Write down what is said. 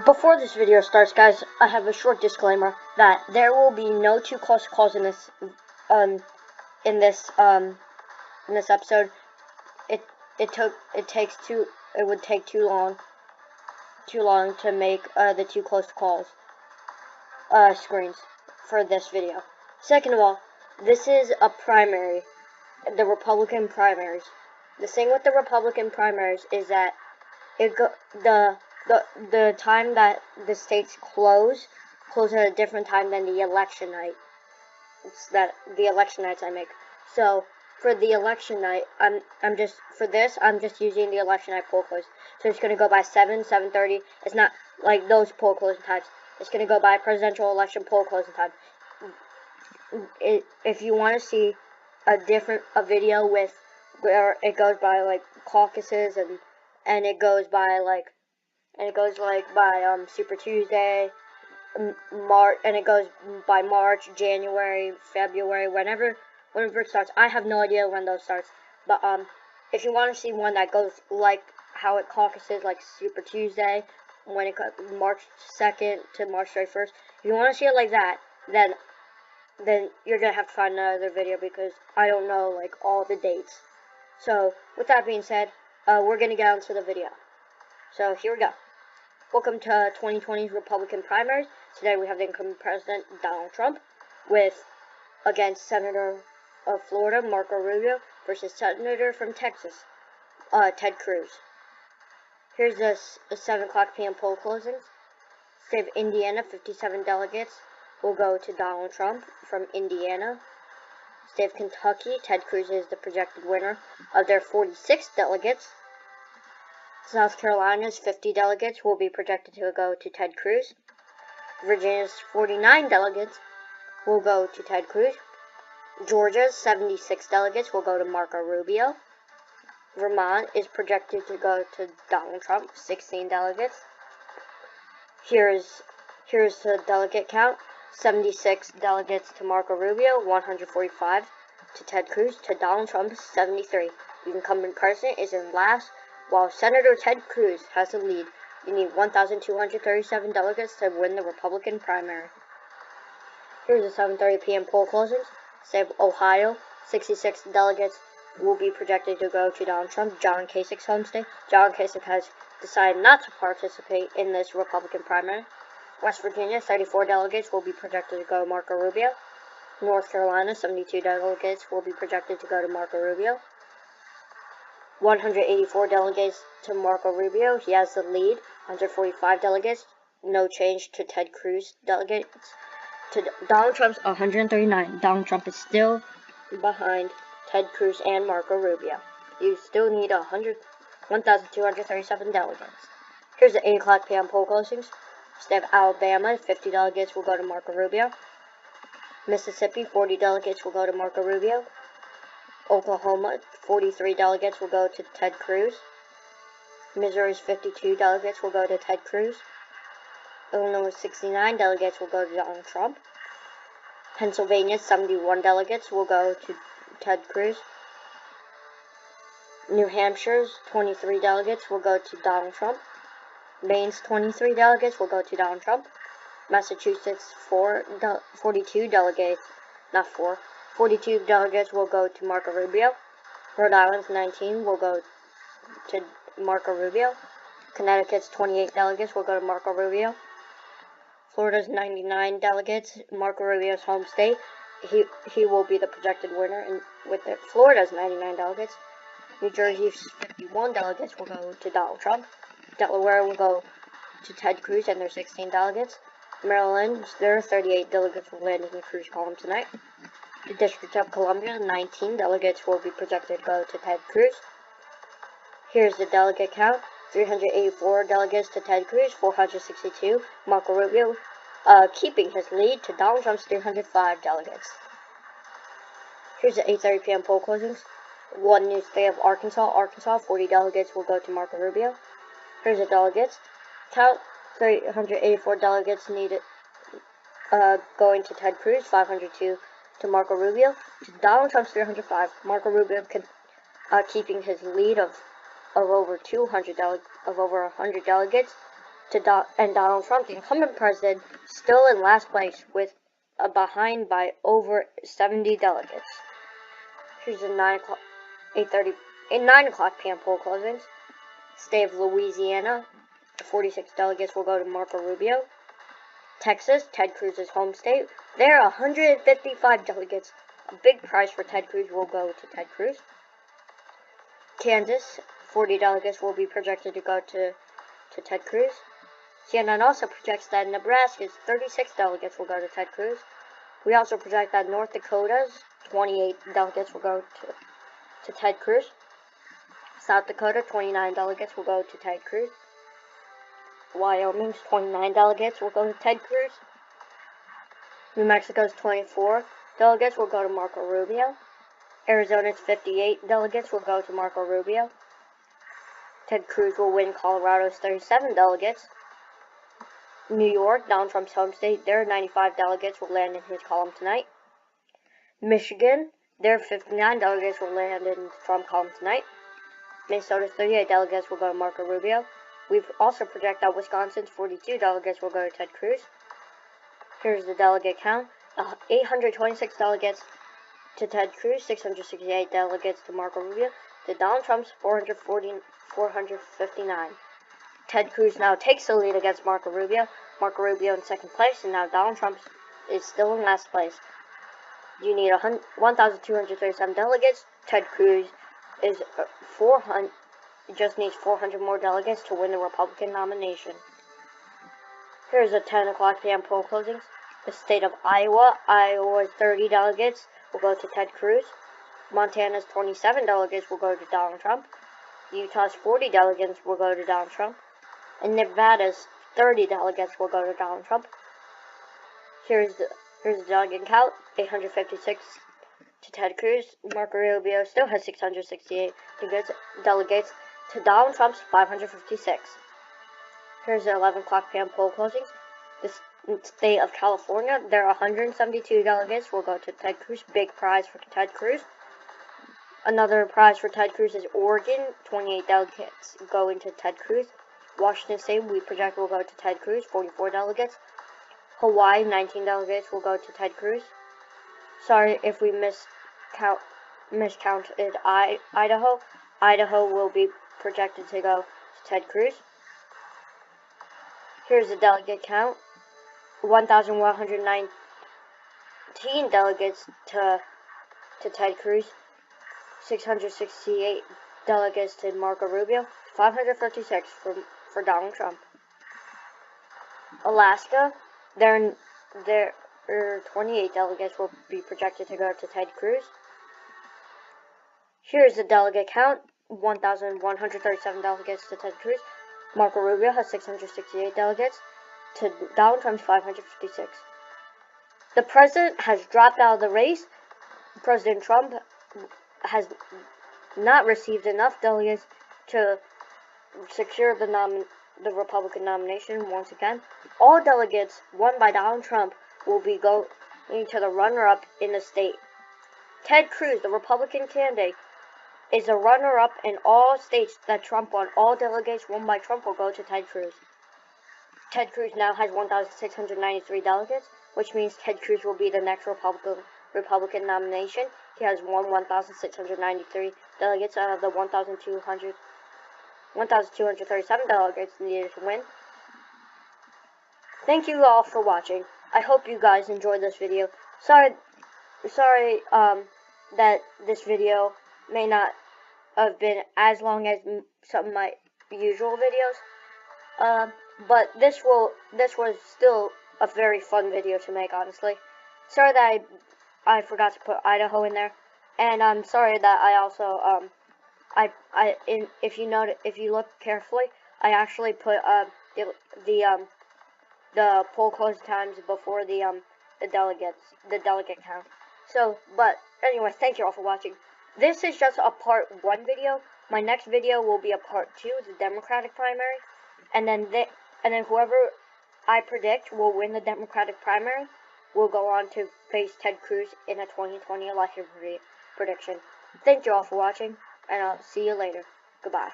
Before this video starts, guys, I have a short disclaimer that there will be no too close calls in this in this episode. It would take too long to make the too close calls screens for this video. Second of all, this is a primary, the Republican primaries. The thing with the Republican primaries is that the time that the states close at a different time than the election night. It's that the election nights I make. So for the election night, I'm just using the election night poll close. So it's gonna go by 7:30. It's not like those poll closing times. It's gonna go by presidential election poll closing time. If you want to see a video with where it goes by like caucuses and it goes by Super Tuesday, March, and it goes by March, January, February, whenever it starts. I have no idea when those starts, but if you want to see one that goes like how it caucuses, like Super Tuesday, when it goes March 2nd to March 31st, if you want to see it like that, then you're gonna have to find another video because I don't know like all the dates. So with that being said, we're gonna get on to the video. So here we go. Welcome to 2020's Republican primaries. Today we have the incoming president, Donald Trump, against Senator of Florida, Marco Rubio, versus Senator from Texas, Ted Cruz. Here's the 7 o'clock p.m. poll closings. State of Indiana, 57 delegates will go to Donald Trump from Indiana. State of Kentucky, Ted Cruz is the projected winner of their 46 delegates. South Carolina's 50 delegates will be projected to go to Ted Cruz. Virginia's 49 delegates will go to Ted Cruz. Georgia's 76 delegates will go to Marco Rubio. Vermont is projected to go to Donald Trump, 16 delegates. Here's the delegate count. 76 delegates to Marco Rubio, 145 to Ted Cruz, to Donald Trump, 73. The incumbent president is in last, while Senator Ted Cruz has the lead. You need 1,237 delegates to win the Republican primary. Here's the 7:30 p.m. poll closings. State of Ohio, 66 delegates will be projected to go to Donald Trump, John Kasich's home state. John Kasich has decided not to participate in this Republican primary. West Virginia, 34 delegates will be projected to go to Marco Rubio. North Carolina, 72 delegates will be projected to go to Marco Rubio. 184 delegates to Marco Rubio. He has the lead. 145 delegates. No change to Ted Cruz delegates. To Donald Trump's 139. Donald Trump is still behind Ted Cruz and Marco Rubio. You still need 1,237 delegates. Here's the 8 o'clock p.m. poll closings. State of Alabama, 50 delegates will go to Marco Rubio. Mississippi, 40 delegates will go to Marco Rubio. Oklahoma, 43 delegates will go to Ted Cruz. Missouri's 52 delegates will go to Ted Cruz. Illinois, 69 delegates will go to Donald Trump. Pennsylvania, 71 delegates will go to Ted Cruz. New Hampshire's 23 delegates will go to Donald Trump. Maine's 23 delegates will go to Donald Trump. Massachusetts, 42 delegates will go to Marco Rubio. Rhode Island's 19 will go to Marco Rubio. Connecticut's 28 delegates will go to Marco Rubio. Florida's 99 delegates, Marco Rubio's home state. He will be the projected winner with Florida's 99 delegates. New Jersey's 51 delegates will go to Donald Trump. Delaware will go to Ted Cruz and their 16 delegates. Maryland's their 38 delegates will land in the Cruz column tonight. The District of Columbia, 19 delegates will be projected to go to Ted Cruz. Here's the delegate count. 384 delegates to Ted Cruz, 462 Marco Rubio, keeping his lead to Donald Trump's 305 delegates. Here's the 8:30 p.m. poll closings. One new state of Arkansas. 40 delegates will go to Marco Rubio. Here's the delegates count. 384 delegates needed going to Ted Cruz, 502 to Marco Rubio. To Donald Trump's 305. Marco Rubio keeping his lead of over 100 delegates. and Donald Trump, the incumbent president, still in last place with behind by over 70 delegates. Here's the 9 o'clock p.m. poll closings. State of Louisiana, 46 delegates will go to Marco Rubio. Texas, Ted Cruz's home state, there are 155 delegates. A big prize for Ted Cruz will go to Ted Cruz. Kansas, 40 delegates will be projected to go to Ted Cruz. CNN also projects that Nebraska's 36 delegates will go to Ted Cruz. We also project that North Dakota's 28 delegates will go to Ted Cruz. South Dakota, 29 delegates will go to Ted Cruz. Wyoming's 29 delegates will go to Ted Cruz. New Mexico's 24 delegates will go to Marco Rubio. Arizona's 58 delegates will go to Marco Rubio. Ted Cruz will win Colorado's 37 delegates. New York, Donald Trump's home state, their 95 delegates will land in his column tonight. Michigan, their 59 delegates will land in the Trump column tonight. Minnesota's 38 delegates will go to Marco Rubio. We also project that Wisconsin's 42 delegates will go to Ted Cruz. Here's the delegate count. 826 delegates to Ted Cruz, 668 delegates to Marco Rubio, to Donald Trump's 459. Ted Cruz now takes the lead against Marco Rubio. Marco Rubio in second place, and now Donald Trump is still in last place. You need 1,237 delegates. Ted Cruz is 400. Just needs 400 more delegates to win the Republican nomination. Here's the 10 o'clock p.m. poll closings. The state of Iowa. Iowa's 30 delegates will go to Ted Cruz. Montana's 27 delegates will go to Donald Trump. Utah's 40 delegates will go to Donald Trump. And Nevada's 30 delegates will go to Donald Trump. Here's the delegate count. 856 to Ted Cruz. Marco Rubio still has 668 delegates to Donald Trump's 556. Here's the 11 o'clock p.m. poll closings. The state of California, there are 172 delegates will go to Ted Cruz. Big prize for Ted Cruz. Another prize for Ted Cruz is Oregon. 28 delegates going to Ted Cruz. Washington State, we project will go to Ted Cruz. 44 delegates. Hawaii, 19 delegates will go to Ted Cruz. Sorry if we miscounted Idaho. Idaho will be projected to go to Ted Cruz. Here's the delegate count. 1,119 delegates to Ted Cruz. 668 delegates to Marco Rubio. 556 for Donald Trump. Alaska, there are 28 delegates will be projected to go to Ted Cruz. Here's the delegate count. 1,137 delegates to Ted Cruz. Marco Rubio has 668 delegates to Donald Trump's 556. The president has dropped out of the race. President Trump has not received enough delegates to secure the Republican nomination once again. All delegates won by Donald Trump will be going to the runner-up in the state. Ted Cruz, the Republican candidate, is a runner-up in all states that Trump won. All delegates won by Trump will go to Ted Cruz. Ted Cruz now has 1,693 delegates, which means Ted Cruz will be the next Republican nomination. He has won 1,693 delegates out of the 1,237 delegates needed to win. Thank you all for watching. I hope you guys enjoyed this video. Sorry that this video may not have been as long as some of my usual videos. But this was still a very fun video to make, honestly. Sorry that I forgot to put Idaho in there, and I'm sorry that I also if you look carefully, I actually put the poll close times before the delegate count. So, but anyway, thank you all for watching. This is just a part 1 video. My next video will be a part 2, the Democratic primary, and then whoever I predict will win the Democratic primary will go on to face Ted Cruz in a 2020 election prediction. Thank you all for watching, and I'll see you later. Goodbye.